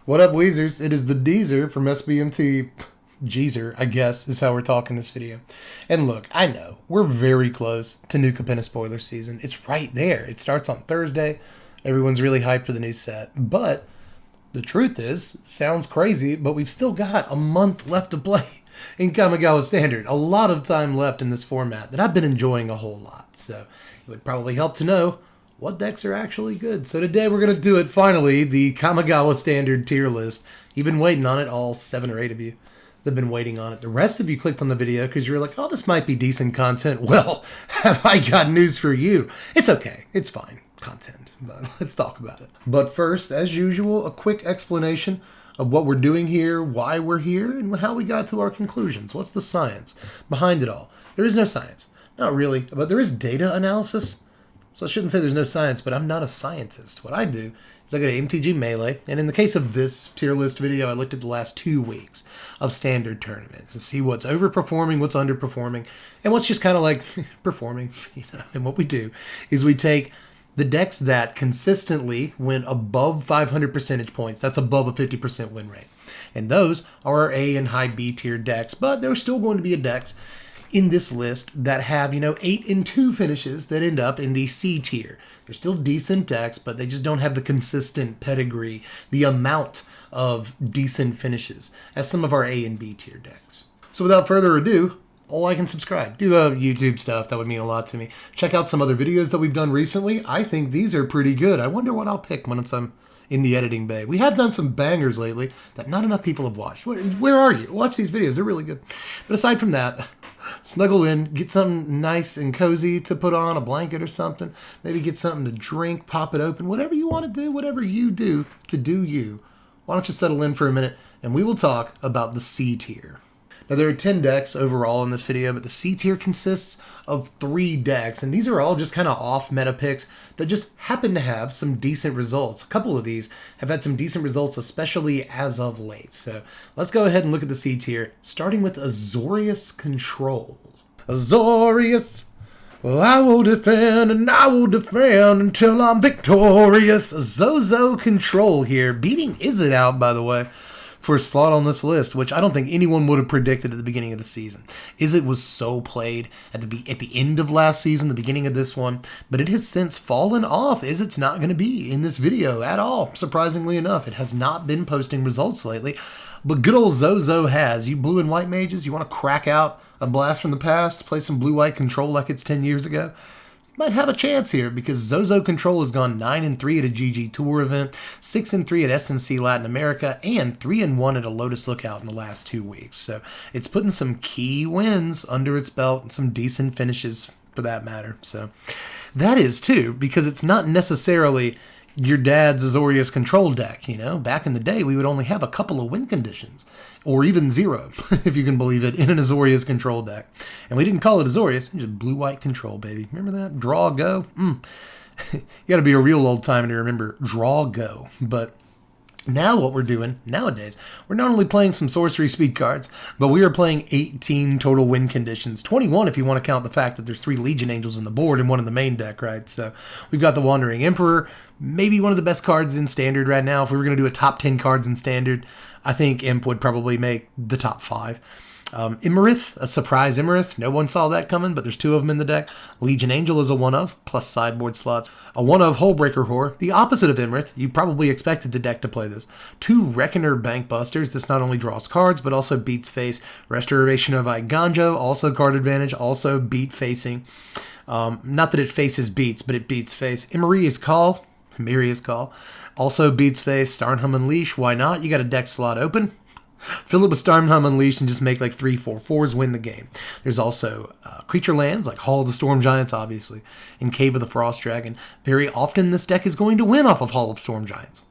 What up, Weezers? It is the Deezer from SBMT. Jeezer, I guess, is how we're talking this video. And look, I know, we're very close to new Capenna spoiler season. It's right there. It starts on Thursday. Everyone's really hyped for the new set. But the truth is, sounds crazy, but we've still got a month left to play in Kamigawa Standard. A lot of time left in this format that I've been enjoying a whole lot. So it would probably help to know what decks are actually good. So today we're going to do it, finally, the Kamigawa Standard tier list. You've been waiting on it, all 7 or 8 of you that have been waiting on it. The rest of you clicked on the video because you were like, oh, this might be decent content. Well, have I got news for you. It's okay. It's fine content, but let's talk about it. But first, as usual, a quick explanation of what we're doing here, why we're here, and how we got to our conclusions. What's the science behind it all? There is no science. Not really, but there is data analysis. So I shouldn't say there's no science, but I'm not a scientist. What I do is I go to MTG Melee, and in the case of this tier list video, I looked at the last 2 weeks of standard tournaments and see what's overperforming, what's underperforming, and what's just kind of like performing. And what we do is we take the decks that consistently went above 500 percentage points. That's above a 50% win rate. And those are our A and high B tier decks, but there's still going to be decks in this list that have, 8 and 2 finishes that end up in the C tier. They're still decent decks, but they just don't have the consistent pedigree, the amount of decent finishes as some of our A and B tier decks. So without further ado, like and subscribe. Do the YouTube stuff. That would mean a lot to me. Check out some other videos that we've done recently. I think these are pretty good. I wonder what I'll pick once I'm in the editing bay. We have done some bangers lately that not enough people have watched. Where are you? Watch these videos. They're really good. But aside from that, snuggle in, get something nice and cozy to put on, a blanket or something. Maybe get something to drink, pop it open, whatever you want to do, whatever you do to do you. Why don't you settle in for a minute and we will talk about the C tier. Now, there are 10 decks overall in this video, but the C tier consists of 3 decks, and these are all just kind of off-meta picks that just happen to have some decent results. A couple of these have had some decent results, especially as of late. So let's go ahead and look at the C tier, starting with Orzhov Control. Orzhov, well, I will defend and I will defend until I'm victorious. Orzhov Control here, beating Izzet out, by the way, for a slot on this list, which I don't think anyone would have predicted at the beginning of the season. Izzet was so played at the end of last season, the beginning of this one, but it has since fallen off. Izzet's not going to be in this video at all, surprisingly enough. It has not been posting results lately, but good old Zozo has. You blue and white mages, you want to crack out a blast from the past, play some blue-white control like it's 10 years ago? Might have a chance here because Orzhov Control has gone 9-3 at a GG Tour event, 6-3 at SNC Latin America, and 3-1 at a Lotus Lookout in the last 2 weeks. So it's putting some key wins under its belt and some decent finishes for that matter. So that is too, because it's not necessarily your dad's Orzhov Control deck. Back in the day, we would only have a couple of win conditions, or even 0, if you can believe it, in an Orzhov Control deck. And we didn't call it Orzhov, just blue-white control, baby. Remember that? Draw, go? You got to be a real old timer to remember draw, go. But now what we're doing nowadays, we're not only playing some sorcery speed cards, but we are playing 18 total win conditions. 21 if you want to count the fact that there's 3 Legion Angels in the board and 1 in the main deck, right? So we've got the Wandering Emperor, maybe one of the best cards in Standard right now. If we were going to do a top 10 cards in Standard, I think Imp would probably make the top 5. Immorith, a surprise Immorith. No one saw that coming, but there's 2 of them in the deck. Legion Angel is a 1-of, plus sideboard slots. A 1-of Hullbreaker Whore, the opposite of Immorith. You probably expected the deck to play this. 2 Reckoner Bankbusters. This not only draws cards, but also beats face. Restoration of Iganjo, also card advantage, also beat facing. Not that it faces beats, but it beats face. Miria's Call, also beats face. Starnham Unleash, why not? You got a deck slot open. Fill it with Starnham Unleashed and just make like 3/4/4s win the game. There's also creature lands like Hall of the Storm Giants, obviously, and Cave of the Frost Dragon. Very often this deck is going to win off of Hall of Storm Giants.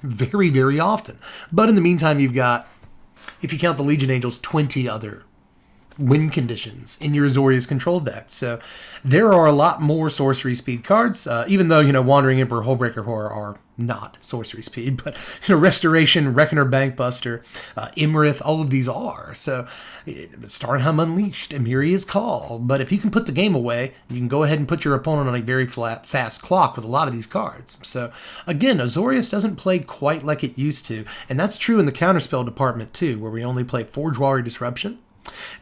Very, very often. But in the meantime, you've got, if you count the Legion Angels, 20 other win conditions in your Azorius Control deck. So there are a lot more sorcery speed cards, even though, Wandering Emperor, Hullbreaker Horror are not sorcery speed, but, Restoration, Reckoner, Bankbuster, Imrith, all of these are. So Starnheim Unleashed, Emiria's Call. But if you can put the game away, you can go ahead and put your opponent on a very fast clock with a lot of these cards. So again, Azorius doesn't play quite like it used to, and that's true in the counterspell department too, where we only play 4 Jwari Disruption,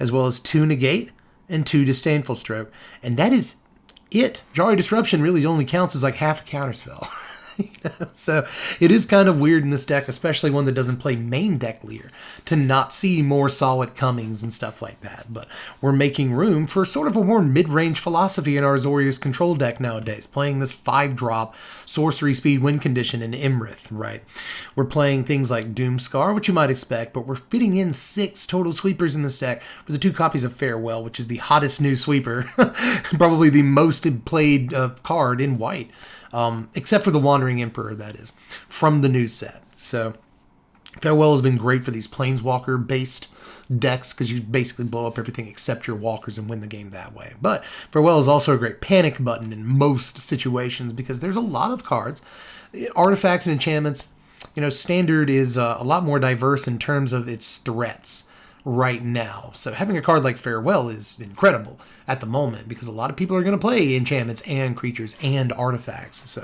as well as 2 Negate and 2 Disdainful Stroke. And that is it. Jwari Disruption really only counts as like half a counterspell. So it is kind of weird in this deck, especially one that doesn't play main deck leader, to not see more solid comings and stuff like that. But we're making room for sort of a more mid-range philosophy in our Azorius Control deck nowadays, playing this 5-drop sorcery speed win condition in Imrith, right? We're playing things like Doomscar, which you might expect, but we're fitting in 6 total sweepers in this deck with the 2 copies of Farewell, which is the hottest new sweeper, probably the most played card in white. Except for the Wandering Emperor, that is, from the new set. So Farewell has been great for these Plainswalker-based decks because you basically blow up everything except your walkers and win the game that way. But Farewell is also a great panic button in most situations because there's a lot of cards. Artifacts and enchantments, Standard is a lot more diverse in terms of its threats right now. So having a card like Farewell is incredible at the moment because a lot of people are going to play enchantments and creatures and artifacts,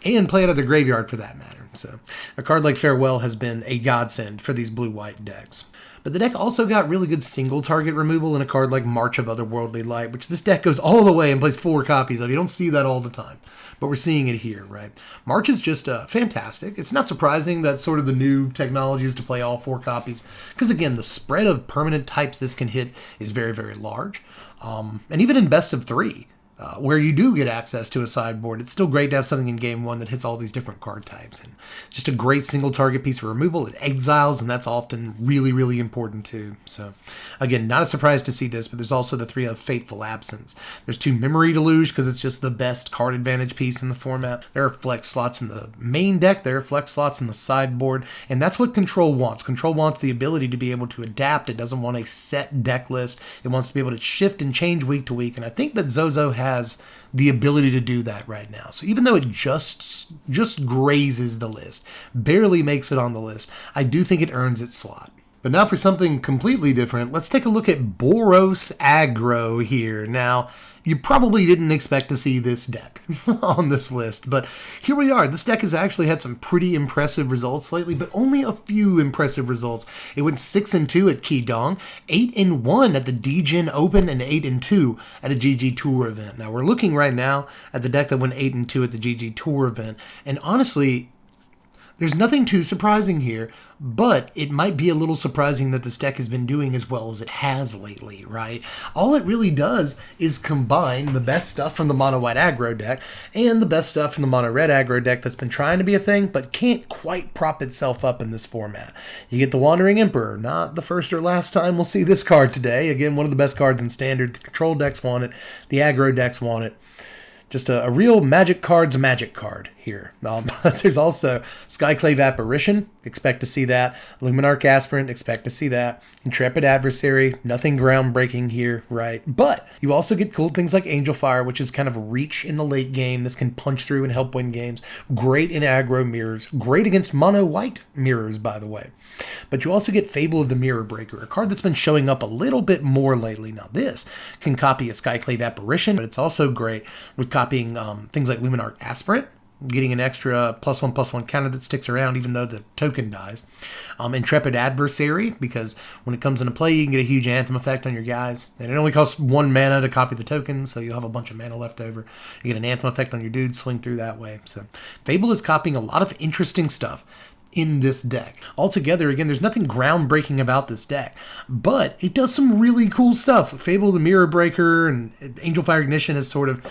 and play out of the graveyard for that matter. So a card like Farewell has been a godsend for these blue-white decks. But the deck also got really good single target removal in a card like March of Otherworldly Light, which this deck goes all the way and plays 4 copies of. You don't see that all the time, but we're seeing it here, right? March is just fantastic. It's not surprising that sort of the new technology is to play all 4 copies, because again, the spread of permanent types this can hit is very, very large. And even in best of 3, where you do get access to a sideboard, it's still great to have something in game 1 that hits all these different card types. And just a great single target piece of removal. It exiles, and that's often really, really important too. So again, not a surprise to see this, but there's also the 3 of Fateful Absence. There's 2 Memory Deluge because it's just the best card advantage piece in the format. There are flex slots in the main deck. There are flex slots in the sideboard. And that's what Control wants. Control wants the ability to be able to adapt. It doesn't want a set deck list. It wants to be able to shift and change week to week. And I think that Zozo has the ability to do that right now. So even though it just grazes the list, barely makes it on the list, I do think it earns its slot. But now for something completely different, let's take a look at Boros Aggro here. Now, you probably didn't expect to see this deck on this list, but here we are. This deck has actually had some pretty impressive results lately, but only a few impressive results. It went 6-2 at Keydong, 8-1 at the DGen Open, and 8-2 at a GG Tour event. Now, we're looking right now at the deck that went 8-2 at the GG Tour event, and honestly, there's nothing too surprising here, but it might be a little surprising that this deck has been doing as well as it has lately, right? All it really does is combine the best stuff from the mono-white aggro deck and the best stuff from the mono-red aggro deck that's been trying to be a thing, but can't quite prop itself up in this format. You get the Wandering Emperor, not the first or last time we'll see this card today. Again, one of the best cards in Standard. The control decks want it, the aggro decks want it. Just a real magic card here. There's also Skyclave Apparition, expect to see that. Luminarch Aspirant, expect to see that. Intrepid Adversary, nothing groundbreaking here, right? But you also get cool things like Angel Fire, which is kind of a reach in the late game. This can punch through and help win games. Great in aggro mirrors. Great against mono-white mirrors, by the way. But you also get Fable of the Mirror Breaker, a card that's been showing up a little bit more lately. Now this can copy a Skyclave Apparition, but it's also great with copying things like Luminarch Aspirant, getting an extra +1/+1 counter that sticks around even though the token dies. Intrepid Adversary, because when it comes into play, you can get a huge Anthem effect on your guys. And it only costs 1 mana to copy the token, so you'll have a bunch of mana left over. You get an Anthem effect on your dude, swing through that way. So Fable is copying a lot of interesting stuff in this deck. Altogether, again, there's nothing groundbreaking about this deck, but it does some really cool stuff. Fable the Mirror Breaker and Angel Fire Ignition is sort of,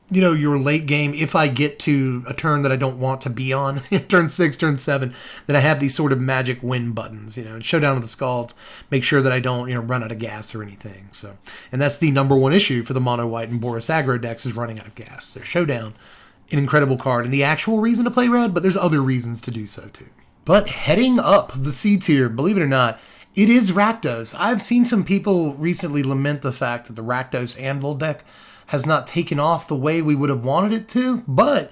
your late game. If I get to a turn that I don't want to be on, turn 6, turn 7, then I have these sort of magic win buttons, and Showdown with the Scalds, make sure that I don't, run out of gas or anything. So, and that's the number one issue for the mono white and Boros aggro decks is running out of gas. So Showdown, an incredible card and the actual reason to play red, but there's other reasons to do so too. But heading up the C tier, believe it or not, It is Rakdos. I've seen some people recently lament the fact that the Rakdos Anvil deck has not taken off the way we would have wanted it to, but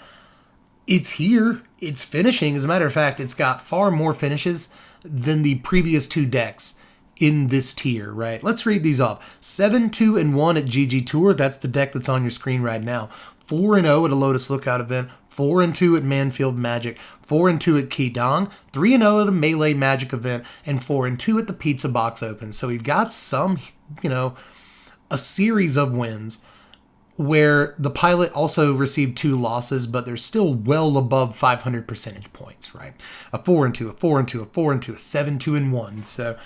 it's here. It's finishing. As a matter of fact, it's got far more finishes than the previous 2 decks in this tier, right? Let's read these off. 7-2-1 at GG Tour. That's the deck that's on your screen right now. 4-0 at a Lotus Lookout event. 4-2 at Manfield Magic. 4-2 at Qidong. 3-0 at a Melee Magic event. And 4-2 at the Pizza Box Open. So we've got some, a series of wins where the pilot also received 2 losses, but they're still well above 500 percentage points, right? A 4-2, a 4-2, a 4-2, a 7-2-1. So,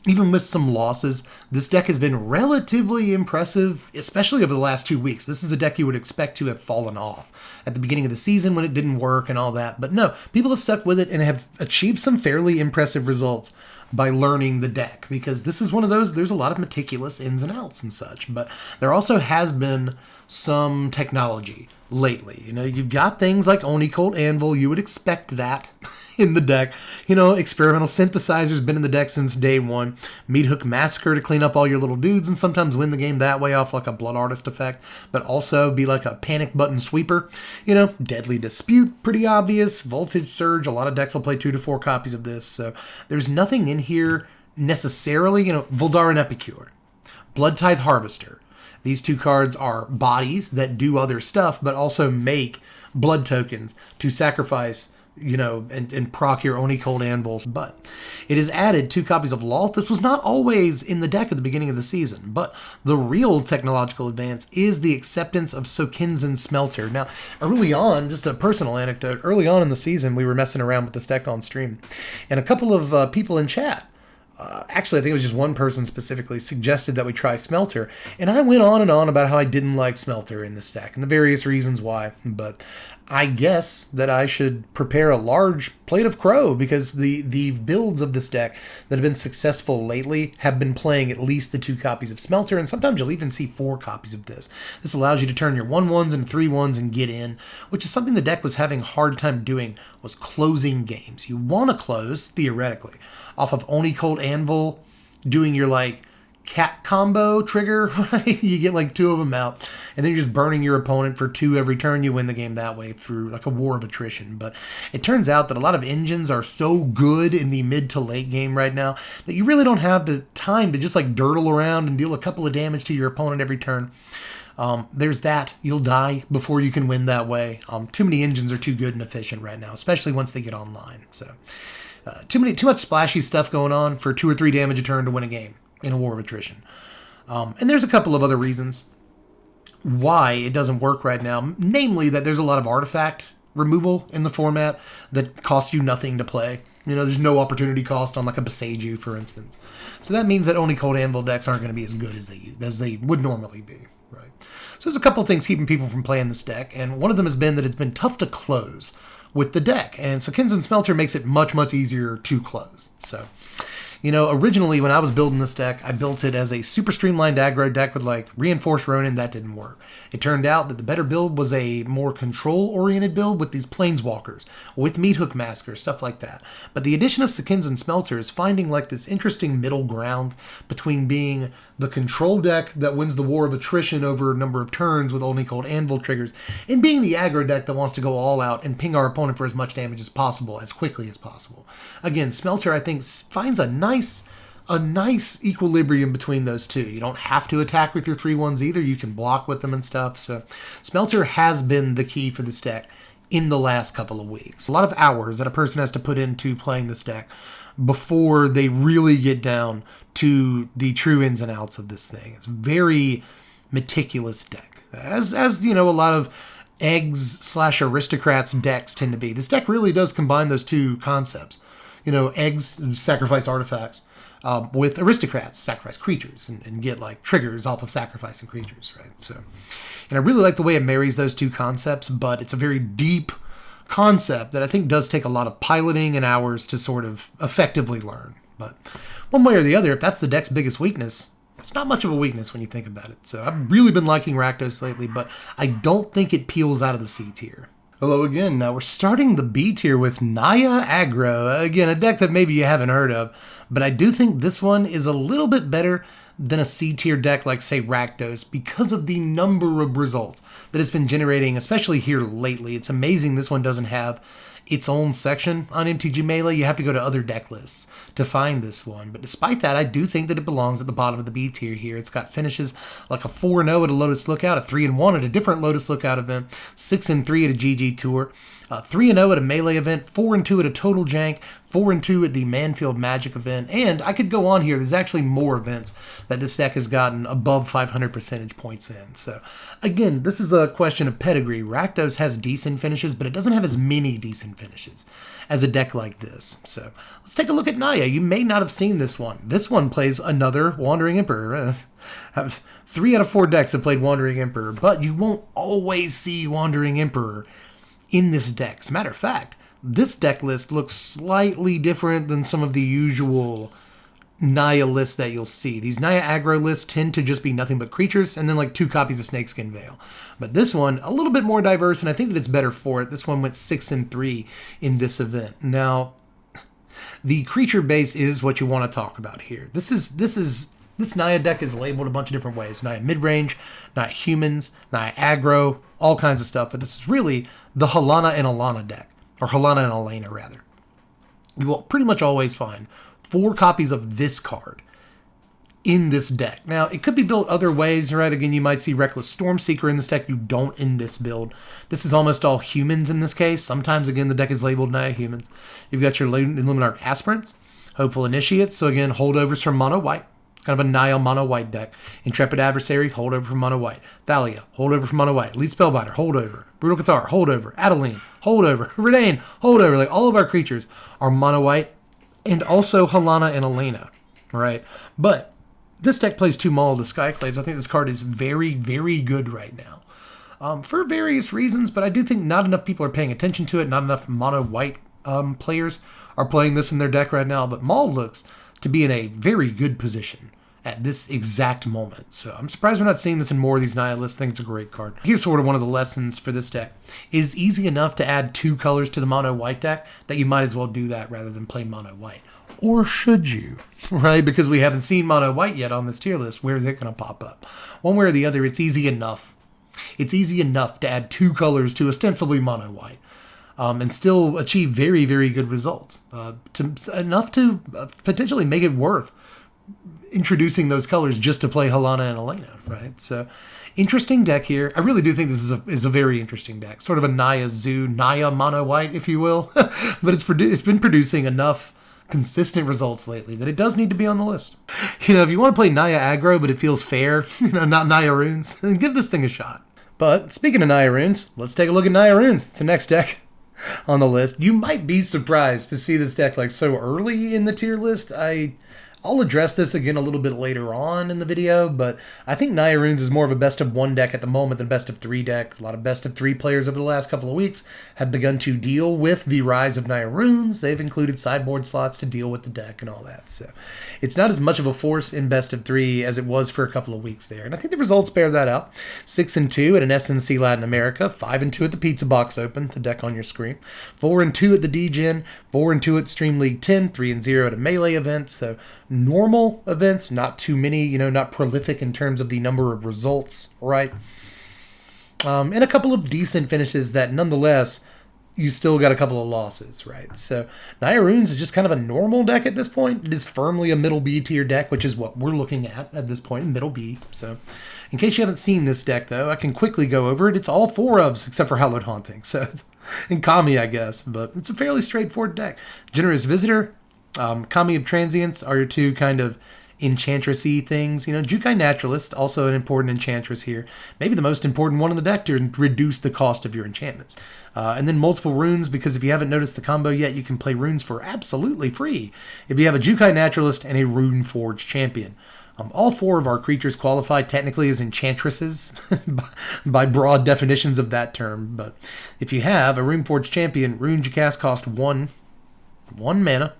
even with some losses, this deck has been relatively impressive, especially over the last 2 weeks. This is a deck you would expect to have fallen off at the beginning of the season when it didn't work and all that. But no, people have stuck with it and have achieved some fairly impressive results by learning the deck, because this is one of those, there's a lot of meticulous ins and outs and such, but there also has been some technology lately. You've got things like Oni Cold Anvil, you would expect that in the deck. Experimental Synthesizer's been in the deck since day one. Meat Hook Massacre to clean up all your little dudes and sometimes win the game that way off like a Blood Artist effect, but also be like a panic button sweeper. Deadly Dispute, pretty obvious. Voltage Surge, a lot of decks will play 2 to 4 copies of this, so there's nothing in here necessarily. Voldaren Epicure, Blood Tithe Harvester. These 2 cards are bodies that do other stuff, but also make blood tokens to sacrifice, and proc your Oni Cold Anvils. But it has added 2 copies of Loth. This was not always in the deck at the beginning of the season, but the real technological advance is the acceptance of Sokinzen Smelter. Now, early on, just a personal anecdote, early on in the season, we were messing around with this deck on stream, and a couple of people in chat, actually, I think it was just one person specifically, suggested that we try Smelter. And I went on and on about how I didn't like Smelter in this deck and the various reasons why. But I guess that I should prepare a large plate of crow, because the builds of this deck that have been successful lately have been playing at least the 2 copies of Smelter, and sometimes you'll even see 4 copies of this. This allows you to turn your 1/1s and 3/1s and get in, which is something the deck was having a hard time doing, was closing games. You want to close, theoretically, off of Oni Cold Anvil, doing your cat combo trigger, right? You get 2 of them out, and then you're just burning your opponent for 2 every turn. You win the game that way through a war of attrition. But it turns out that a lot of engines are so good in the mid to late game right now that you really don't have the time to just dirtle around and deal a couple of damage to your opponent every turn. There's that. You'll die before you can win that way. Too many engines are too good and efficient right now, especially once they get online. So too much splashy stuff going on for 2 or 3 damage a turn to win a game in a war of attrition. And there's a couple of other reasons why it doesn't work right now, namely that there's a lot of artifact removal in the format that costs you nothing to play. There's no opportunity cost on a Beseiju, for instance. So that means that Oni Cold Anvil decks aren't going to be as good as they would normally be, right? So there's a couple of things keeping people from playing this deck, and one of them has been that it's been tough to close with the deck, and Sokinzen Smelter makes it much, much easier to close. So, originally when I was building this deck, I built it as a super streamlined aggro deck with Reinforced Ronin. That didn't work. It turned out that the better build was a more control-oriented build with these Plainswalkers, with Meat Hook Massacre, stuff like that. But the addition of Sokinzen Smelter is finding this interesting middle ground between being the control deck that wins the war of attrition over a number of turns with Oni Cold Anvil triggers, and being the aggro deck that wants to go all out and ping our opponent for as much damage as possible, as quickly as possible. Again, Smelter, I think, finds a nice equilibrium between those two. You don't have to attack with your 3/1s either. You can block with them and stuff. So Smelter has been the key for this deck in the last couple of weeks. A lot of hours that a person has to put into playing this deck before they really get down to the true ins and outs of this thing. It's a very meticulous deck. As a lot of eggs/aristocrats decks tend to be. This deck really does combine those 2 concepts. Eggs sacrifice artifacts, with aristocrats sacrifice creatures and get triggers off of sacrificing creatures, right? So, and I really like the way it marries those 2 concepts, but it's a very deep concept that I think does take a lot of piloting and hours to sort of effectively learn. But one way or the other, if that's the deck's biggest weakness, it's not much of a weakness when you think about it. So I've really been liking Rakdos lately, but I don't think it peels out of the C tier. Hello again. Now we're starting the B tier with Nia Aggro. Again, a deck that maybe you haven't heard of, but I do think this one is a little bit better than a C tier deck like, say, Rakdos because of the number of results that it's been generating, especially here lately. It's amazing this one doesn't have its own section on MTG Melee. You have to go to other deck lists to find this one. But despite that, I do think that it belongs at the bottom of the B tier here. It's got finishes like a 4-0 at a Lotus Lookout, a 3-1 at a different Lotus Lookout event, 6-3 at a GG Tour, 3-0 at a Melee event, 4-2 at a Total Jank, 4-2 at the Manfield Magic event, and I could go on here. There's actually more events that this deck has gotten above 500 percentage points in. So, again, this is a question of pedigree. Rakdos has decent finishes, but it doesn't have as many decent finishes as a deck like this. So, let's take a look at Nia. You may not have seen this one. This one plays another Wandering Emperor. 3 out of 4 decks have played Wandering Emperor, but you won't always see Wandering Emperor in this deck. As a matter of fact, this deck list looks slightly different than some of the usual Nia lists that you'll see. These Nia aggro lists tend to just be nothing but creatures and then like 2 copies of Snakeskin Veil. But this one, a little bit more diverse, and I think that it's better for it. This one went 6-3 in this event. Now, the creature base is what you want to talk about here. This Nia deck is labeled a bunch of different ways. Nia midrange, Nia humans, Nia aggro, all kinds of stuff. But this is really the Halana and Alana deck. Or Halana and Elena, rather. You will pretty much always find 4 copies of this card in this deck. Now, it could be built other ways, right? Again, you might see Reckless Stormseeker in this deck. You don't in this build. This is almost all humans in this case. Sometimes, again, the deck is labeled Nia humans. You've got your Illuminarch Aspirants, Hopeful Initiates. So, again, holdovers from mono white. Kind of a Nia mono white deck. Intrepid Adversary, holdover from mono white. Thalia, holdover from mono white. Lead Spellbinder, holdover. Brutal Cathar, holdover. Adeline, holdover. Redain, holdover. Like all of our creatures are mono white, and also Halana and Elena, right? But this deck plays 2 Maul of the Skyclaves. I think this card is very, very good right now. For various reasons, but I do think not enough people are paying attention to it. Not enough mono white players are playing this in their deck right now. But Maul looks to be in a very good position at this exact moment. So I'm surprised we're not seeing this in more of these Nia lists. I think it's a great card. Here's sort of one of the lessons for this deck. It is easy enough to add 2 colors to the mono white deck that you might as well do that rather than play mono white. Or should you? Right? Because we haven't seen mono white yet on this tier list. Where is it going to pop up? One way or the other, it's easy enough. It's easy enough to add 2 colors to ostensibly mono white. And still achieve very, very good results. Enough to potentially make it worth introducing those colors just to play Halana and Elena, right? So, interesting deck here. I really do think this is a very interesting deck. Sort of a Nia Zoo, Nia mono white, if you will. But it's been producing enough consistent results lately that it does need to be on the list. You know, if you want to play Nia aggro, but it feels fair, not Nia Ruins, then give this thing a shot. But speaking of Nia Ruins, let's take a look at Nia Ruins. It's the next deck on the list. You might be surprised to see this deck like so early in the tier list. I'll address this again a little bit later on in the video, but I think Nia Ruins is more of a best of 1 deck at the moment than best of 3 deck. A lot of best of 3 players over the last couple of weeks have begun to deal with the rise of Nia Ruins. They've included sideboard slots to deal with the deck and all that. So it's not as much of a force in best of 3 as it was for a couple of weeks there. And I think the results bear that out. 6-2 at an SNC Latin America, 5-2 at the Pizza Box Open, the deck on your screen, 4-2 at the D-Gen, 4-2 at Stream League 10, 3-0 at a Melee event. So normal events, not too many, not prolific in terms of the number of results, right? And a couple of decent finishes that nonetheless, you still got a couple of losses, right? So Nia Ruins is just kind of a normal deck at this point. It is firmly a middle B tier deck, which is what we're looking at this point, middle B. So in case you haven't seen this deck, though, I can quickly go over it. It's all 4 ofs except for Hallowed Haunting. So it's in Kami, I guess, but it's a fairly straightforward deck. Generous Visitor, Kami of Transients are your 2 kind of enchantress-y things. Jukai Naturalist, also an important enchantress here. Maybe the most important one in the deck to reduce the cost of your enchantments. And then multiple runes, because if you haven't noticed the combo yet, you can play runes for absolutely free if you have a Jukai Naturalist and a Rune Forge champion. All 4 of our creatures qualify technically as enchantresses by broad definitions of that term. But if you have a Rune Forge champion, runes you cast cost 1 mana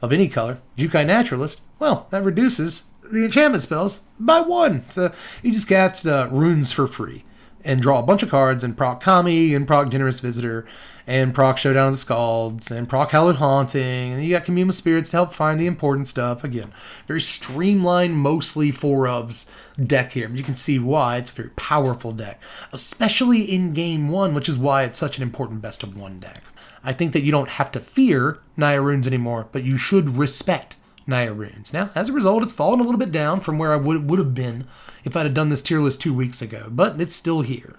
of any color. Jukai Naturalist, well, that reduces the enchantment spells by 1. So you just cast runes for free. and draw a bunch of cards and proc Kami and proc Generous Visitor and proc Showdown of the Scalds and proc Hallowed Haunting, and you got Commune with Spirits to help find the important stuff. Again, very streamlined, mostly 4-ofs deck here. But you can see why it's a very powerful deck, especially in Game 1, which is why it's such an important best of 1 deck. I think that you don't have to fear Nia Ruins anymore, but you should respect Nia Ruins. Now, as a result, it's fallen a little bit down from where I would have been if I'd have done this tier list 2 weeks ago, but it's still here.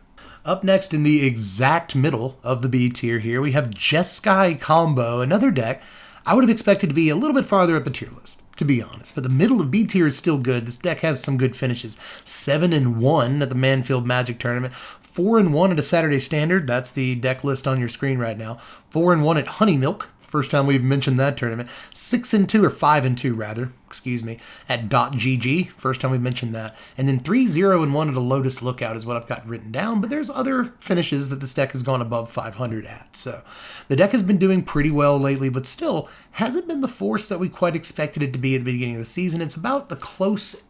Up next in the exact middle of the B tier here, we have Jeskai Combo, another deck I would have expected to be a little bit farther up the tier list, to be honest. But the middle of B tier is still good. This deck has some good finishes. 7-1 at the Manfield Magic Tournament. 4-1 at a Saturday Standard. That's the deck list on your screen right now. 4-1 at Honeymilk. First time we've mentioned that tournament. 6-2, or 5-2 rather, excuse me, at .gg. First time we've mentioned that. And then 3-0-1 at a Lotus Lookout is what I've got written down. But there's other finishes that this deck has gone above 500 at. So the deck has been doing pretty well lately, but still hasn't been the force that we quite expected it to be at the beginning of the season. It's about the closest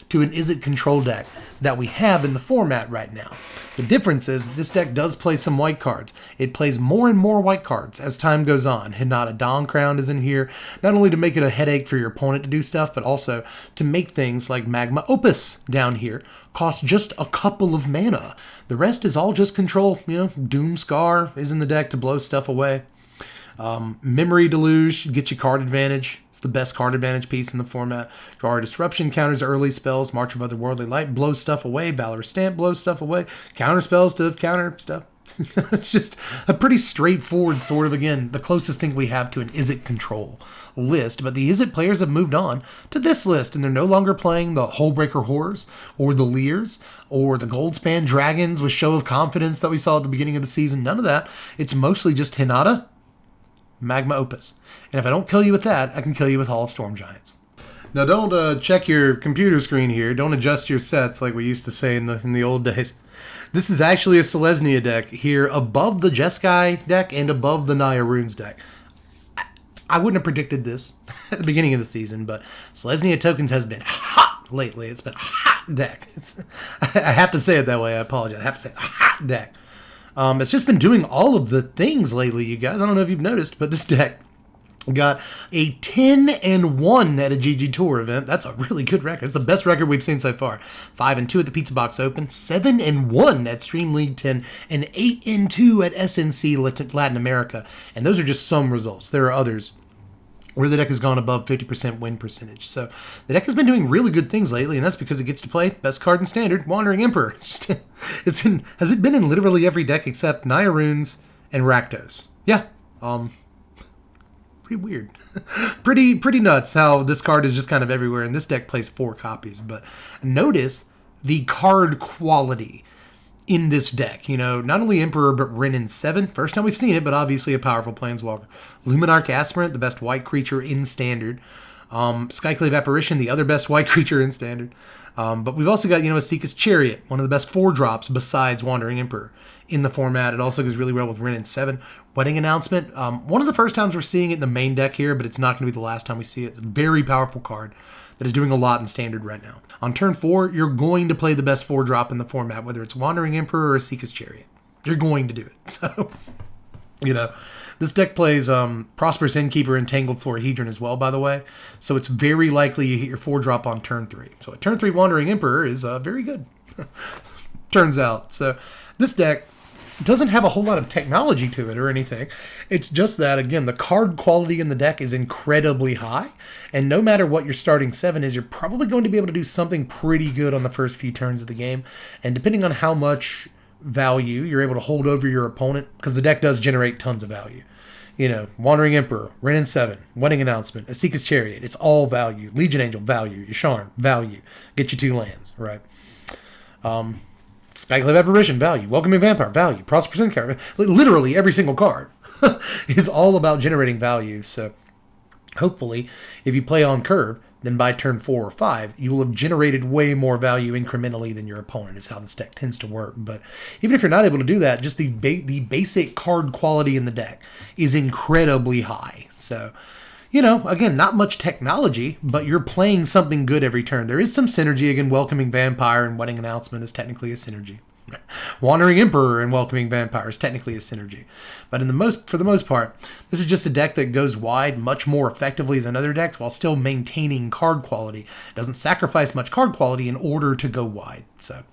to an Izzet control deck that we have in the format right now. The difference is that this deck does play some white cards. It plays more and more white cards as time goes on. Hinata Dawn Crown is in here, not only to make it a headache for your opponent to do stuff, but also to make things like Magma Opus down here cost just a couple of mana. The rest is all just control. You know, Doom Scar is in the deck to blow stuff away. Memory Deluge gets you card advantage. It's the best card advantage piece in the format. Draw Disruption counters early spells. March of Otherworldly Light blows stuff away. Valorous Stamp blows stuff away. Counter spells to counter stuff. It's just a pretty straightforward sort of, again, the closest thing we have to an Izzet control list. But the Izzet players have moved on to this list, and they're no longer playing the Hullbreaker Horrors or the Leers or the Goldspan Dragons with Show of Confidence that we saw at the beginning of the season. None of that. It's mostly just Hinata, Magma Opus. And if I don't kill you with that, I can kill you with Hall of Storm Giants. Now don't check your computer screen here. Don't adjust your sets like we used to say in the old days. This is actually a Selesnia deck here above the Jeskai deck and above the Nia Ruins deck. I wouldn't have predicted this at the beginning of the season, but Selesnia Tokens has been hot lately. It's been a hot deck. I have to say it that way. I apologize. I have to say it, a hot deck. It's just been doing all of the things lately, you guys. I don't know if you've noticed, but this deck got a 10-1 at a GG Tour event. That's a really good record. It's the best record we've seen so far. 5-2 at the Pizza Box Open, 7-1 at Stream League 10, and 8-2 at SNC Latin America. And those are just some results. There are others where the deck has gone above 50% win percentage. So the deck has been doing really good things lately, and that's because it gets to play best card in Standard, Wandering Emperor. Has it been in literally every deck except Nia Ruins and Rakdos? Yeah. Pretty weird. pretty nuts how this card is just kind of everywhere, and this deck plays 4 copies. But notice the card quality in this deck. You know, not only Emperor, but Renin 7. First time we've seen it, but obviously a powerful Plainswalker. Luminarch Aspirant, the best white creature in Standard. Skyclave Apparition, the other best white creature in Standard. But we've also got, Esika's Chariot, one of the best 4-drops besides Wandering Emperor in the format. It also goes really well with Renin 7. Wedding Announcement, one of the first times we're seeing it in the main deck here, but it's not going to be the last time we see it. It's a very powerful card that is doing a lot in Standard right now. On turn 4, you're going to play the best 4-drop in the format, whether it's Wandering Emperor or Esika's Chariot. You're going to do it. So, this deck plays Prosperous Innkeeper and Tangled Florahedron as well, by the way. So it's very likely you hit your 4-drop on turn 3. So a turn 3 Wandering Emperor is very good, turns out. So this deck doesn't have a whole lot of technology to it or anything. It's just that, again, the card quality in the deck is incredibly high. And no matter what your starting 7 is, you're probably going to be able to do something pretty good on the first few turns of the game. And depending on how much value you're able to hold over your opponent, because the deck does generate tons of value. Wandering Emperor, Renin 7, Wedding Announcement, Esika's Chariot, it's all value. Legion Angel, value. Yasharn, value. Get you 2 lands, right? Skyclave Apparition, value. Welcoming Vampire, value. Prosperous Innkeeper, literally every single card is all about generating value. So hopefully, if you play on curve, then by turn 4 or 5, you will have generated way more value incrementally than your opponent, is how this deck tends to work. But even if you're not able to do that, just the basic card quality in the deck is incredibly high. So, You know, again, not much technology, but you're playing something good every turn. There is some synergy. Again, Welcoming Vampire and Wedding Announcement is technically a synergy. Wandering Emperor and Welcoming Vampire is technically a synergy. But for the most part, this is just a deck that goes wide much more effectively than other decks while still maintaining card quality. It doesn't sacrifice much card quality in order to go wide. So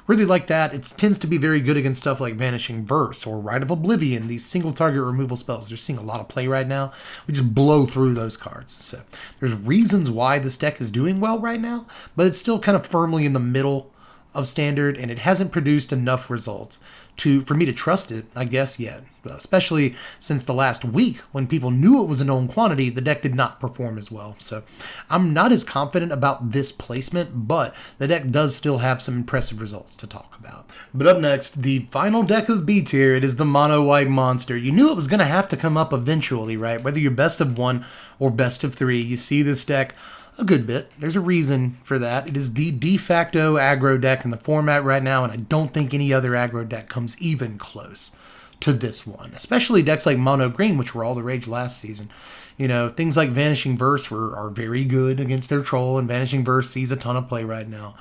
really like that. It tends to be very good against stuff like Vanishing Verse or Rite of Oblivion, these single target removal spells. They're seeing a lot of play right now. We just blow through those cards. So there's reasons why this deck is doing well right now, but it's still kind of firmly in the middle of standard, and it hasn't produced enough results for me to trust it, I guess, yet. Especially since the last week, when people knew it was a known quantity, the deck did not perform as well. So I'm not as confident about this placement, but the deck does still have some impressive results to talk about. But up next, the final deck of B tier, it is the Mono White Monster. You knew it was going to have to come up eventually, right? Whether you're best of 1 or best of 3, you see this deck a good bit. There's a reason for that. It is the de facto aggro deck in the format right now, and I don't think any other aggro deck comes even close to this one. Especially decks like Mono Green, which were all the rage last season. You know, things like Vanishing Verse are very good against their Troll, and Vanishing Verse sees a ton of play right now.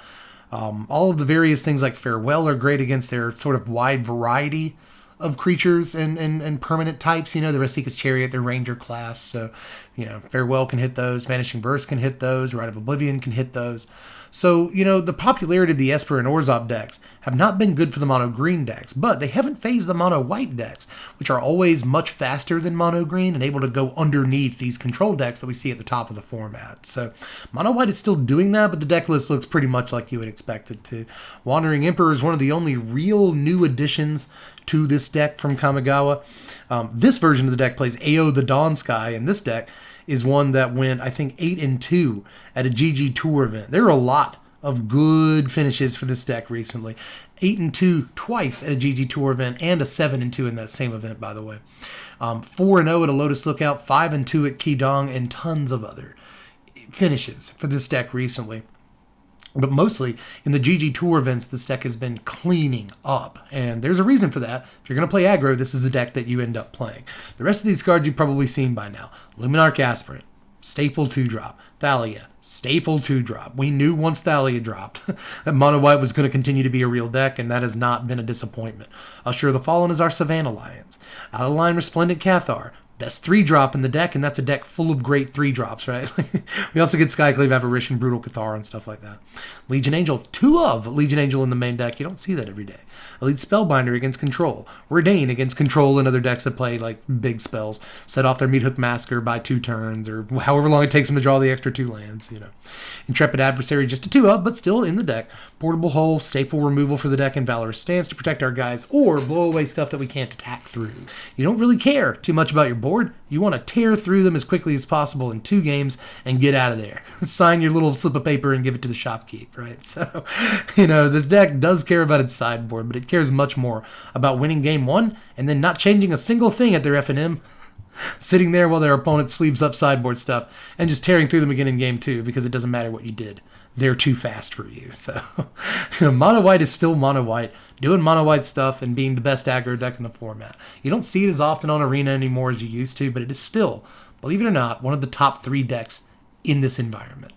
All of the various things like Farewell are great against their sort of wide variety of creatures and permanent types. You know, the Rasika's Chariot, their Ranger class. So, you know, Farewell can hit those. Vanishing Verse can hit those. Rite of Oblivion can hit those. So, you know, the popularity of the Esper and Orzhov decks have not been good for the Mono Green decks, but they haven't phased the Mono White decks, which are always much faster than Mono Green and able to go underneath these control decks that we see at the top of the format. So, Mono White is still doing that, but the deck list looks pretty much like you would expect it to. Wandering Emperor is one of the only real new additions to this deck from Kamigawa. This version of the deck plays Ao the Dawn Sky, and this deck is one that went, I think, 8-2 at a GG Tour event. There are a lot of good finishes for this deck recently. 8-2 twice at a GG Tour event, and a 7-2 in that same event, by the way. 4-0 at a Lotus Lookout, 5-2 at Qidong, and tons of other finishes for this deck recently. But mostly, in the GG Tour events, this deck has been cleaning up. And there's a reason for that. If you're going to play aggro, this is the deck that you end up playing. The rest of these cards you've probably seen by now. Luminarch Aspirant, staple 2-drop. Thalia, staple 2-drop. We knew once Thalia dropped that Mono White was going to continue to be a real deck, and that has not been a disappointment. Usher of the Fallen is our Savannah Lions. Out of line Resplendent Cathar. Best 3-drop in the deck, and that's a deck full of great 3-drops, right? We also get Skyclave, Avarician, Brutal Cathar, and stuff like that. Legion Angel, 2 of Legion Angel in the main deck. You don't see that every day. Elite Spellbinder against Control. Redain against Control and other decks that play like big spells. Set off their Meathook Massacre by 2 turns, or however long it takes them to draw the extra 2 lands, you know. Intrepid Adversary, just a 2-of, but still in the deck. Portable Hole, staple removal for the deck, and Valorous Stance to protect our guys, or blow away stuff that we can't attack through. You don't really care too much about your board. You want to tear through them as quickly as possible in 2 games and get out of there. Sign your little slip of paper and give it to the shopkeep, right? So, you know, this deck does care about its sideboard, but it cares much more about winning game 1 and then not changing a single thing at their F&M, sitting there while their opponent sleeves up sideboard stuff and just tearing through them again in game 2 because it doesn't matter what you did. They're too fast for you. So, you know, Mono White is still Mono White, doing Mono White stuff and being the best aggro deck in the format. You don't see it as often on Arena anymore as you used to, but it is still, believe it or not, one of the top 3 decks in this environment.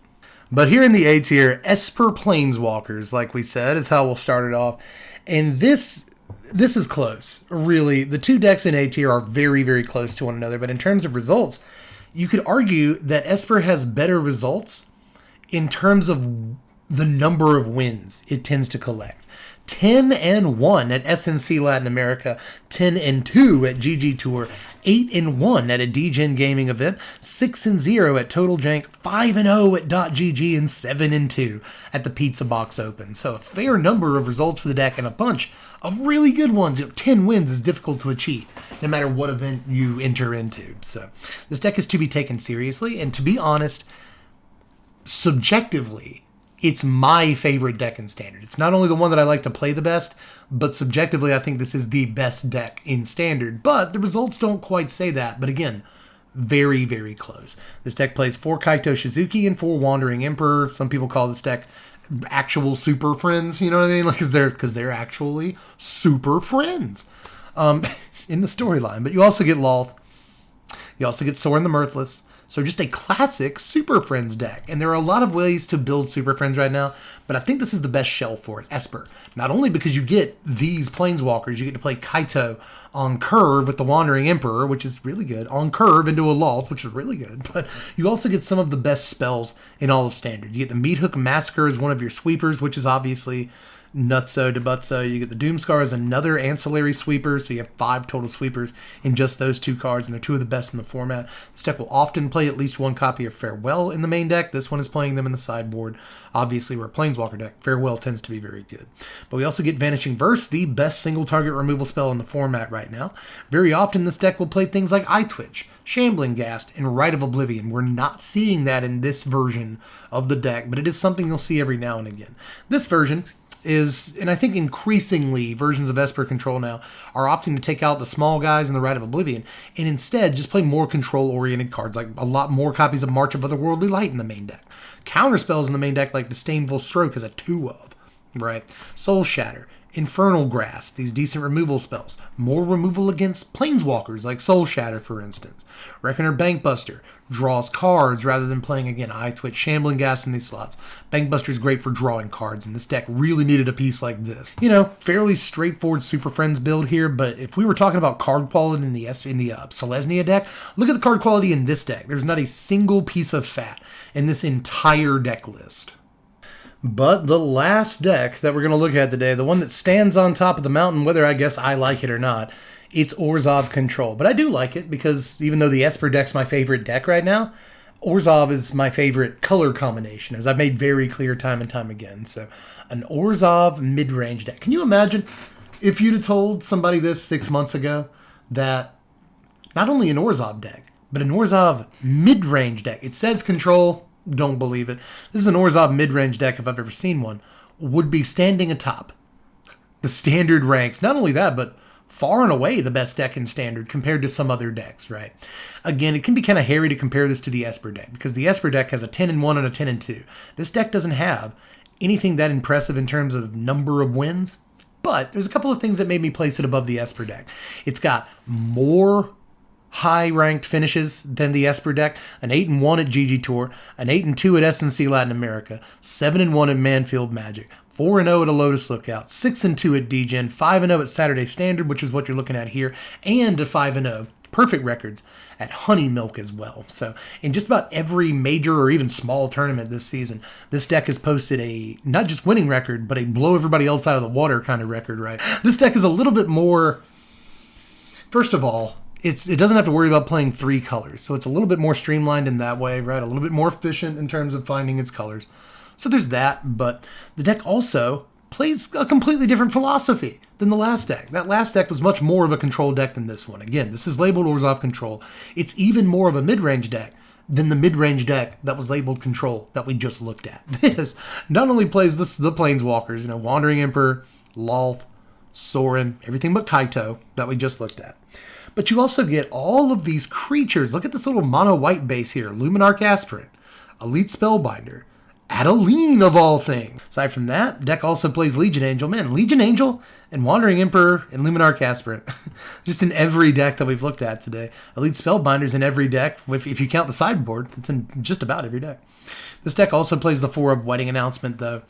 But here in the A tier, Esper Plainswalkers, like we said, is how we'll start it off. And this is close, really. The 2 decks in A tier are very, very close to one another, but in terms of results, you could argue that Esper has better results in terms of the number of wins it tends to collect. 10-1 at SNC Latin America, 10-2 at GG Tour, 8-1 at a DGen gaming event, 6-0 at Total Jank, 5-0 at .gg, and 7-2 at the Pizza Box Open. So a fair number of results for the deck and a bunch of really good ones. 10 wins is difficult to achieve, no matter what event you enter into. So this deck is to be taken seriously, and to be honest, subjectively, it's my favorite deck in Standard. It's not only the one that I like to play the best, but subjectively, I think this is the best deck in Standard. But the results don't quite say that. But again, very, very close. This deck plays 4 Kaito Shizuki and 4 Wandering Emperor. Some people call this deck actual super friends, you know what I mean? Like, because they're actually super friends in the storyline. But you also get Lolth. You also get Sorin the Mirthless, So just a classic Super Friends deck. And there are a lot of ways to build Super Friends right now, but I think this is the best shell for it, Esper. Not only because you get these Plainswalkers, you get to play Kaito on curve with the Wandering Emperor, which is really good, on curve into a Loth, which is really good, but you also get some of the best spells in all of Standard. You get the Meathook Massacre as one of your sweepers, which is obviously nutso de butso. You get the Doomscar as another ancillary sweeper, so you have 5 total sweepers in just those 2 cards, and they're 2 of the best in the format. This deck will often play at least 1 copy of Farewell in the main deck. This one is playing them in the sideboard. Obviously, we're a Plainswalker deck. Farewell tends to be very good. But we also get Vanishing Verse, the best single target removal spell in the format right now. Very often, this deck will play things like Eye Twitch, Shambling Ghast, and Rite of Oblivion. We're not seeing that in this version of the deck, but it is something you'll see every now and again. This version is, and I think increasingly versions of Esper Control now are opting to take out the small guys and the Rite of Oblivion and instead just play more control-oriented cards, like a lot more copies of March of Otherworldly Light in the main deck. Counterspells in the main deck like Disdainful Stroke is a 2 of, right? Soul Shatter, Infernal Grasp, these decent removal spells. More removal against Plainswalkers, like Soul Shatter, for instance. Reckoner Bankbuster draws cards rather than playing, again, Eye Twitch, Shambling Ghast in these slots. Bankbuster is great for drawing cards, and this deck really needed a piece like this. You know, fairly straightforward Super Friends build here, but if we were talking about card quality in the Selesnia deck, look at the card quality in this deck. There's not a single piece of fat in this entire deck list. But the last deck that we're going to look at today, the one that stands on top of the mountain, whether I guess I like it or not, it's Orzhov Control. But I do like it because even though the Esper deck's my favorite deck right now, Orzhov is my favorite color combination, as I've made very clear time and time again. So an Orzhov mid-range deck. Can you imagine if you'd have told somebody this 6 months ago that not only an Orzhov deck, but an Orzhov mid-range deck, it says Control, don't believe it, this is an Orzhov mid-range deck if I've ever seen one, would be standing atop the Standard ranks. Not only that, but far and away the best deck in Standard compared to some other decks, right? Again, it can be kind of hairy to compare this to the Esper deck because the Esper deck has a 10-1 and a 10-2. This deck doesn't have anything that impressive in terms of number of wins, but there's a couple of things that made me place it above the Esper deck. It's got more high-ranked finishes than the Esper deck, an 8-1 at GG Tour, an 8-2 at SNC Latin America, 7-1 at Manfield Magic, 4-0 at a Lotus Lookout, 6-2 at DGen, 5-0 at Saturday Standard, which is what you're looking at here, and a 5-0 perfect records at Honey Milk as well. So in just about every major or even small tournament this season, this deck has posted a not just winning record, but a blow everybody else out of the water kind of record, right? This deck is a little bit more, first of all, it doesn't have to worry about playing 3 colors, so it's a little bit more streamlined in that way, right? A little bit more efficient in terms of finding its colors. So there's that, but the deck also plays a completely different philosophy than the last deck. That last deck was much more of a control deck than this one. Again, this is labeled Orzhov Control. It's even more of a mid-range deck than the mid-range deck that was labeled Control that we just looked at. This not only plays the Plainswalkers, you know, Wandering Emperor, Loth, Sorin, everything but Kaito that we just looked at, but you also get all of these creatures. Look at this little mono-white base here. Luminarch Aspirant, Elite Spellbinder, Adeline of all things. Aside from that, deck also plays Legion Angel. Man, Legion Angel and Wandering Emperor and Luminarch Aspirant. Just in every deck that we've looked at today. Elite Spellbinders in every deck. If you count the sideboard, it's in just about every deck. This deck also plays the 4 of Wedding Announcement, though.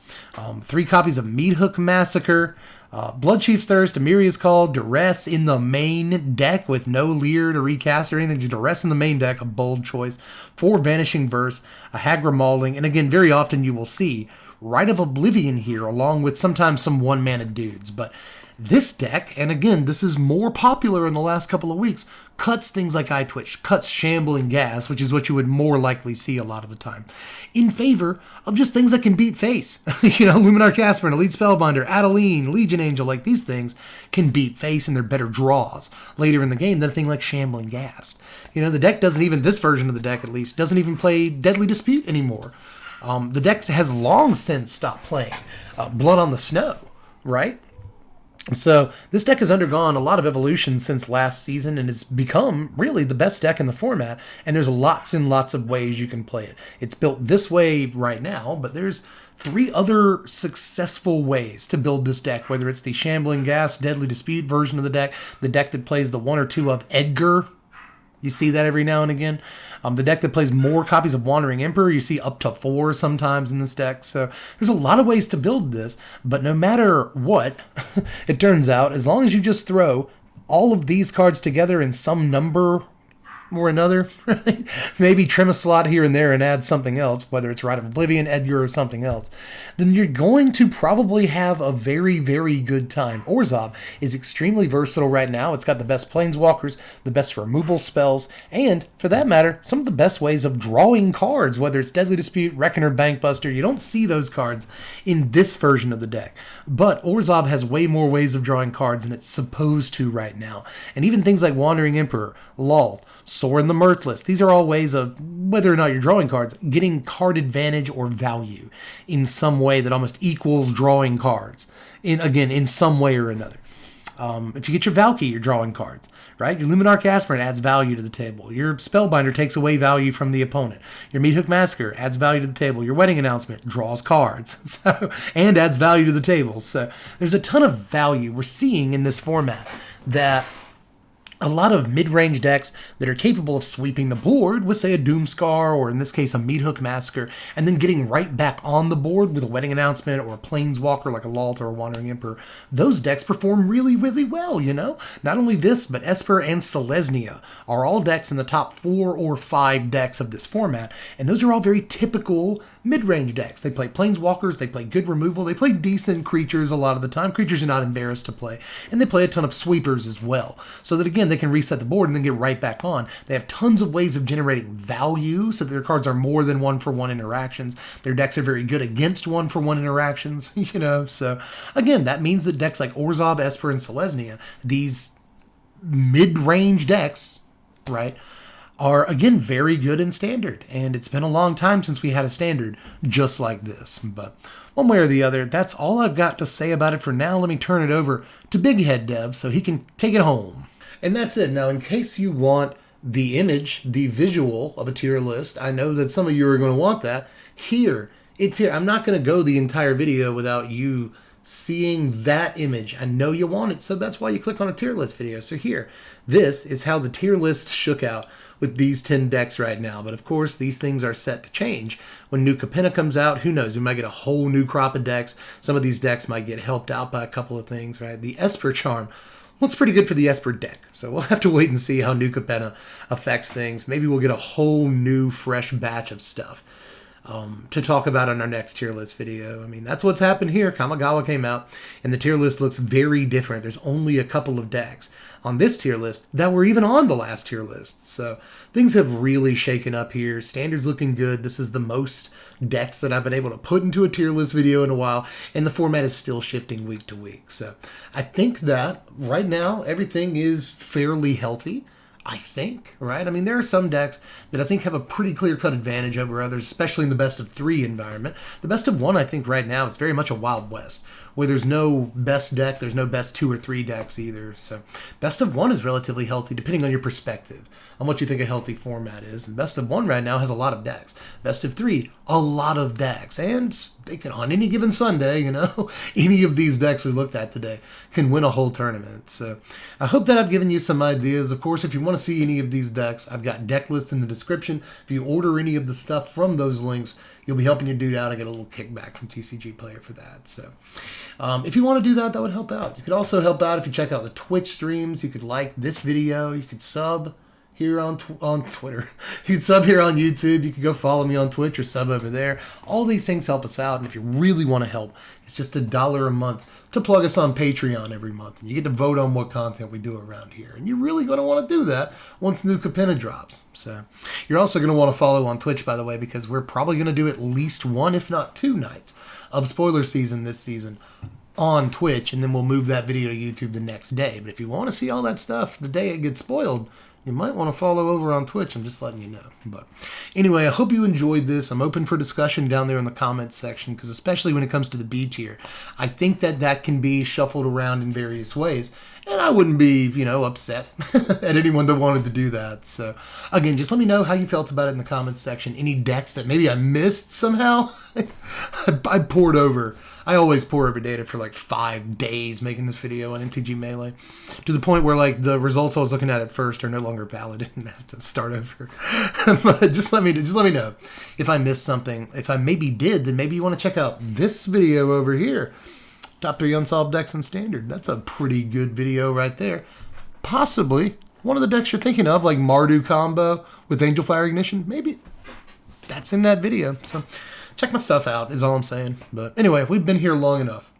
3 copies of Meathook Massacre, Bloodchief's Thirst, Amiria's Call, Duress in the main deck with no Leer to recast or anything. Just Duress in the main deck, a bold choice. 4 Vanishing Verse, a Hagra Mauling, and again, very often you will see Rite of Oblivion here, along with sometimes some 1-mana dudes. But this deck, and again, this is more popular in the last couple of weeks, cuts things like Eye Twitch, cuts Shambling Ghast, which is what you would more likely see a lot of the time, in favor of just things that can beat face. You know, Luminarch Aspirant, Elite Spellbinder, Adeline, Legion Angel, like these things can beat face and they're better draws later in the game than a thing like Shambling Ghast. You know, the deck doesn't even, this version of the deck at least, doesn't even play Deadly Dispute anymore. The deck has long since stopped playing Blood on the Snow, right? So this deck has undergone a lot of evolution since last season and has become really the best deck in the format, and there's lots and lots of ways you can play it. It's built this way right now, but there's 3 other successful ways to build this deck, whether it's the Shambling Ghast Deadly Dispute version of the deck that plays the 1 or 2 of Edgar. You see that every now and again. The deck that plays more copies of Wandering Emperor, you see up to 4 sometimes in this deck. So there's a lot of ways to build this, but no matter what, it turns out, as long as you just throw all of these cards together in some number or another, right? Maybe trim a slot here and there and add something else, whether it's Rite of Oblivion, Edgar, or something else, then you're going to probably have a very, very good time. Orzhov is extremely versatile right now. It's got the best Plainswalkers, the best removal spells, and, for that matter, some of the best ways of drawing cards, whether it's Deadly Dispute, Reckoner, Bankbuster. You don't see those cards in this version of the deck. But Orzhov has way more ways of drawing cards than it's supposed to right now. And even things like Wandering Emperor, Lull, Sorin the Mirthless. These are all ways of, whether or not you're drawing cards, getting card advantage or value in some way that almost equals drawing cards. In some way or another. If you get your Valky, you're drawing cards, right? Your Luminarch Aspirant adds value to the table. Your Spellbinder takes away value from the opponent. Your Meathook Massacre adds value to the table. Your Wedding Announcement draws cards and adds value to the table. So there's a ton of value we're seeing in this format that a lot of mid-range decks that are capable of sweeping the board with, say, a Doomscar, or in this case, a Meathook Massacre, and then getting right back on the board with a Wedding Announcement or a Plainswalker like a Lalt or a Wandering Emperor. Those decks perform really, really well, you know? Not only this, but Esper and Selesnia are all decks in the top 4 or 5 decks of this format, and those are all very typical mid-range decks. They play Plainswalkers, they play good removal, they play decent creatures a lot of the time. Creatures are not embarrassed to play, and they play a ton of sweepers as well. So that, again, they can reset the board and then get right back on. They have tons of ways of generating value so that their cards are more than 1-for-1 interactions. Their decks are very good against 1-for-1 interactions, you know. So again, that means that decks like Orzhov, Esper, and Selesnia, these mid-range decks, right, are again very good in Standard. And it's been a long time since we had a Standard just like this. But one way or the other, that's all I've got to say about it for now. Let me turn it over to Big Head Dev so he can take it home. And that's it. Now, in case you want the image, the visual of a tier list, I know that some of you are going to want that. It's here. I'm not going to go the entire video without you seeing that image. I know you want it, so that's why you click on a tier list video. So here, this is how the tier list shook out with these 10 decks right now. But of course, these things are set to change. When new Capenna comes out, who knows? We might get a whole new crop of decks. Some of these decks might get helped out by a couple of things, right? The Esper Charm looks pretty good for the Esper deck, so we'll have to wait and see how new Capenna affects things. Maybe we'll get a whole new, fresh batch of stuff to talk about in our next tier list video. I mean, that's what's happened here. Kamigawa came out, and the tier list looks very different. There's only a couple of decks on this tier list that were even on the last tier list. So things have really shaken up here. Standard's looking good. This is the most decks that I've been able to put into a tier list video in a while, and the format is still shifting week to week. So I think that right now everything is fairly healthy. I think, right? I mean, there are some decks that I think have a pretty clear-cut advantage over others, especially in the best of 3 environment. The best of 1, I think, right now is very much a Wild West, where there's no best deck, there's no best 2 or 3 decks either. So best of 1 is relatively healthy, depending on your perspective, on what you think a healthy format is. And best of 1 right now has a lot of decks. Best of 3, a lot of decks. And they can, on any given Sunday, you know, any of these decks we looked at today can win a whole tournament. So I hope that I've given you some ideas. Of course, if you want to see any of these decks, I've got deck lists in the description. If you order any of the stuff from those links, you'll be helping your dude out. I get a little kickback from TCG Player for that. So if you want to do that, that would help out. You could also help out if you check out the Twitch streams. You could like this video. You could sub here on Twitter. You could sub here on YouTube. You could go follow me on Twitch or sub over there. All these things help us out. And if you really want to help, it's just $1 a month to plug us on Patreon every month. And you get to vote on what content we do around here. And you're really going to want to do that once new Capenna drops. So you're also going to want to follow on Twitch, by the way, because we're probably going to do at least 1, if not 2 nights of spoiler season this season on Twitch. And then we'll move that video to YouTube the next day. But if you want to see all that stuff the day it gets spoiled, you might want to follow over on Twitch. I'm just letting you know. But anyway, I hope you enjoyed this. I'm open for discussion down there in the comments section, because especially when it comes to the B tier, I think that that can be shuffled around in various ways. And I wouldn't be, you know, upset at anyone that wanted to do that. So again, just let me know how you felt about it in the comments section. Any decks that maybe I missed somehow. I poured over I always pour over data for like 5 days making this video on MTG Melee, to the point where like the results I was looking at first are no longer valid and I have to start over. But just let me know if I missed something. If I maybe did, then maybe you want to check out this video over here. Top 3 unsolved decks in Standard. That's a pretty good video right there. Possibly one of the decks you're thinking of, like Mardu combo with Angel Fire Ignition. Maybe that's in that video. So check my stuff out is all I'm saying. But anyway, we've been here long enough.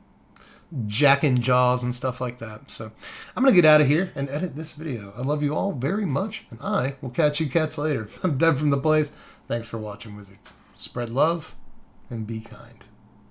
Jacking jaws and stuff like that. So I'm going to get out of here and edit this video. I love you all very much, and I will catch you cats later. I'm Dev from the Blaze. Thanks for watching, Wizards. Spread love and be kind.